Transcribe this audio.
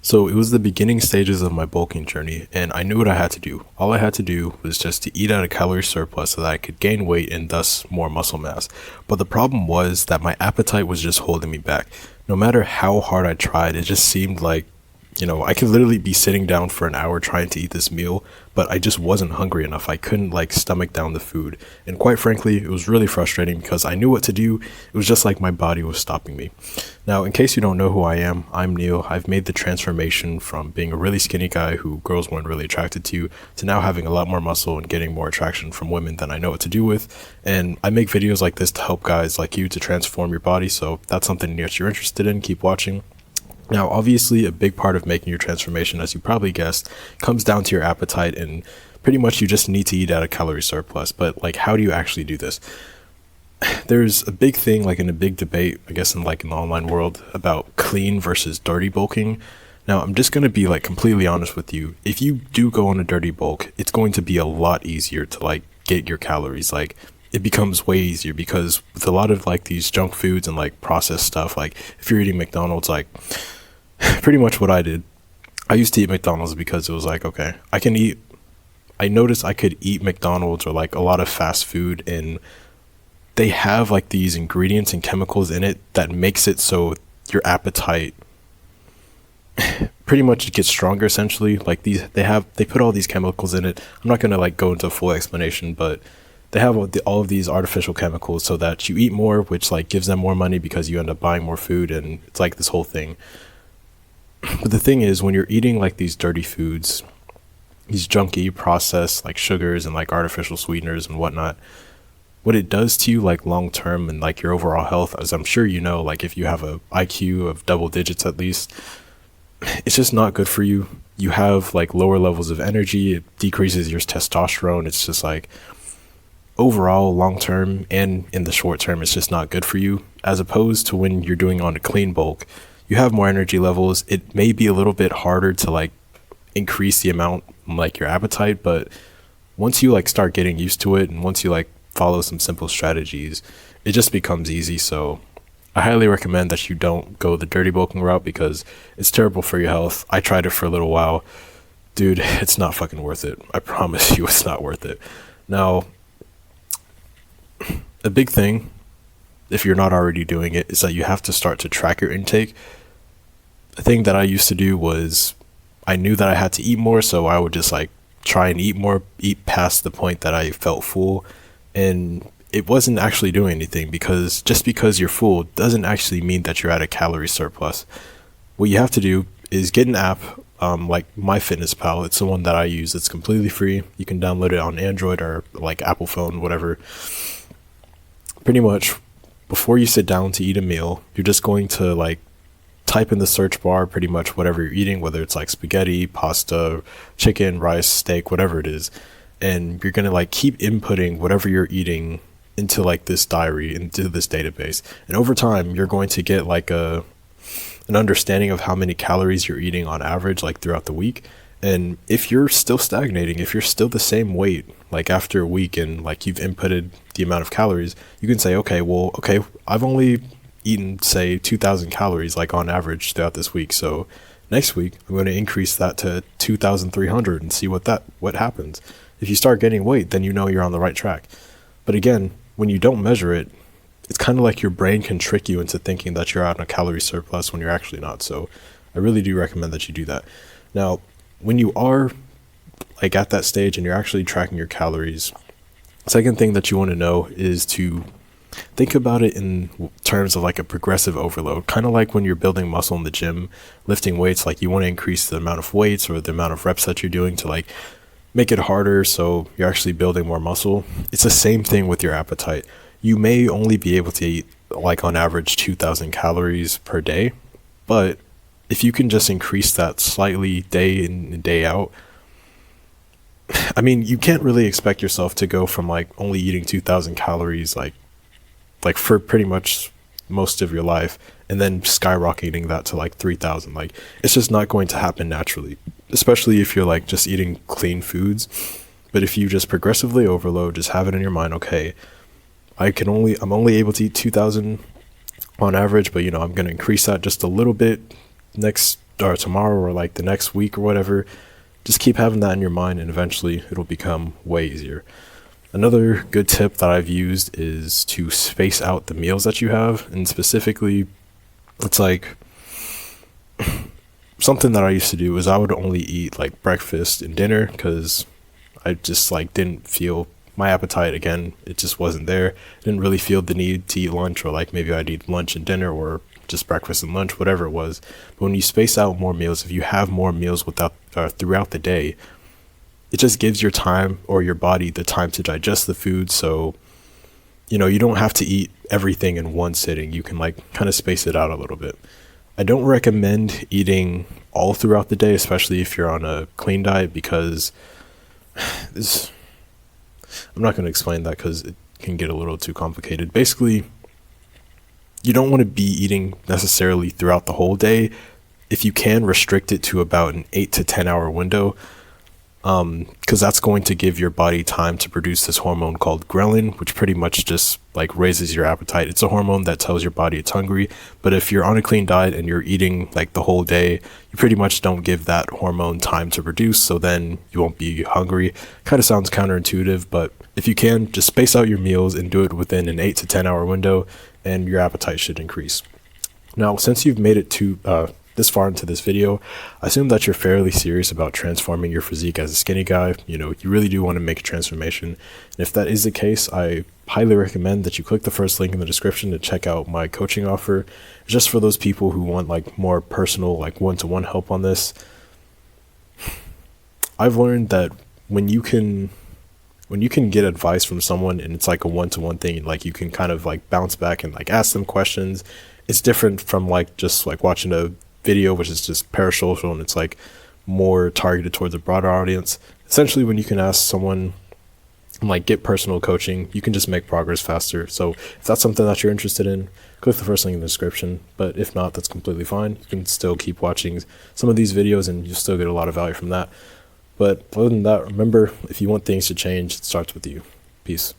So it was the beginning stages of my bulking journey, and I knew what I had to do. All I had to do was just to eat at a calorie surplus so that I could gain weight and thus more muscle mass. But the problem was that my appetite was just holding me back. No matter how hard I tried, it just seemed like, I could literally be sitting down for an hour trying to eat this meal, but I just wasn't hungry enough. I couldn't stomach down the food. And quite frankly, it was really frustrating because I knew what to do. It was just like my body was stopping me. Now, in case you don't know who I am, I'm Neal. I've made the transformation from being a really skinny guy who girls weren't really attracted to now having a lot more muscle and getting more attraction from women than I know what to do with. And I make videos like this to help guys like you to transform your body. So if that's something that you're interested in, keep watching. Now, obviously, a big part of making your transformation, as you probably guessed, comes down to your appetite, and pretty much you just need to eat at a calorie surplus. But how do you actually do this? There's a big thing, in a big debate, I guess, in the online world about clean versus dirty bulking. Now, I'm just going to be completely honest with you. If you do go on a dirty bulk, it's going to be a lot easier to get your calories. It becomes way easier because with a lot of these junk foods and processed stuff, if you're eating McDonald's, pretty much what I did, I used to eat McDonald's because it was okay, I noticed I could eat McDonald's or a lot of fast food, and they have these ingredients and chemicals in it that makes it so your appetite pretty much gets stronger essentially. They put all these chemicals in it. I'm not going to go into a full explanation, but they have all of these artificial chemicals so that you eat more, which gives them more money because you end up buying more food, and it's this whole thing. But the thing is, when you're eating these dirty foods, these junky processed sugars and artificial sweeteners and whatnot, what it does to you long term and your overall health, as I'm sure you know, if you have a IQ of double digits at least, it's just not good for you. You have lower levels of energy. It decreases your testosterone. It's just overall long term and in the short term, it's just not good for you. As opposed to when you're doing on a clean bulk, you have more energy levels. It may be a little bit harder to increase the amount your appetite, but once you start getting used to it, and once you follow some simple strategies, it just becomes easy. So I highly recommend that you don't go the dirty bulking route because it's terrible for your health. I tried it for a little while. Dude, it's not fucking worth it. I promise you it's not worth it. Now, a big thing, if you're not already doing it, is that you have to start to track your intake. The thing that I used to do was I knew that I had to eat more, so I would just try and eat more, eat past the point that I felt full, and it wasn't actually doing anything because just because you're full doesn't actually mean that you're at a calorie surplus. What you have to do is get an app like MyFitnessPal. It's the one that I use. It's completely free. You can download it on Android or Apple phone, whatever. Pretty much before you sit down to eat a meal, you're just going to type in the search bar pretty much whatever you're eating, whether it's spaghetti, pasta, chicken, rice, steak, whatever it is. And you're going to keep inputting whatever you're eating into this diary, into this database. And over time, you're going to get an understanding of how many calories you're eating on average throughout the week. And if you're still stagnating, if you're still the same weight after a week and you've inputted the amount of calories, you can say, okay, I've only eaten say 2,000 calories on average throughout this week, so next week I'm going to increase that to 2,300 and see what happens. If you start gaining weight, then you know you're on the right track. But again, when you don't measure it, it's kind of your brain can trick you into thinking that you're out on a calorie surplus when you're actually not. So I really do recommend that you do that. Now, when you are at that stage and you're actually tracking your calories, second thing that you want to know is to think about it in terms of a progressive overload, kind of when you're building muscle in the gym, lifting weights, you want to increase the amount of weights or the amount of reps that you're doing to make it harder so you're actually building more muscle. It's the same thing with your appetite. You may only be able to eat on average 2,000 calories per day, but if you can just increase that slightly day in and day out, I mean, you can't really expect yourself to go from only eating 2,000 calories for pretty much most of your life and then skyrocketing that to 3,000. It's just not going to happen naturally, especially if you're just eating clean foods. But if you just progressively overload, just have it in your mind, okay, I'm only able to eat 2,000 on average, but I'm going to increase that just a little bit next or tomorrow or like the next week or whatever. Just keep having that in your mind, and eventually it'll become way easier. Another good tip that I've used is to space out the meals that you have. And specifically, it's like something that I used to do is I would only eat like breakfast and dinner because I just like didn't feel my appetite again. It just wasn't there. I didn't really feel the need to eat lunch, or like maybe I'd eat lunch and dinner or just breakfast and lunch, whatever it was. But when you space out more meals, if you have more meals throughout the day, it just gives your time or your body the time to digest the food. So, you don't have to eat everything in one sitting. You can like kind of space it out a little bit. I don't recommend eating all throughout the day, especially if you're on a clean diet, because this, I'm not going to explain that because it can get a little too complicated. Basically, you don't want to be eating necessarily throughout the whole day. If you can, restrict it to about an 8 to 10 hour window, because that's going to give your body time to produce this hormone called ghrelin, which pretty much just like raises your appetite. It's a hormone that tells your body it's hungry. But if you're on a clean diet and you're eating like the whole day, you pretty much don't give that hormone time to produce, so then you won't be hungry. Kind of sounds counterintuitive, but if you can, just space out your meals and do it within an 8 to 10 hour window, and your appetite should increase. Now, since you've made it to this far into this video, I assume that you're fairly serious about transforming your physique as a skinny guy. You really do want to make a transformation. And if that is the case, I highly recommend that you click the first link in the description to check out my coaching offer. It's just for those people who want like more personal, like one-to-one help on this. I've learned that when you can get advice from someone and it's like a one-to-one thing, and like you can kind of like bounce back and like ask them questions, it's different from like just like watching a video, which is just parasocial, and it's like more targeted towards a broader audience. Essentially, when you can ask someone and like get personal coaching, you can just make progress faster. So if that's something that you're interested in, click the first link in the description. But if not, that's completely fine. You can still keep watching some of these videos and you'll still get a lot of value from that. But other than that, remember, if you want things to change, it starts with you. Peace.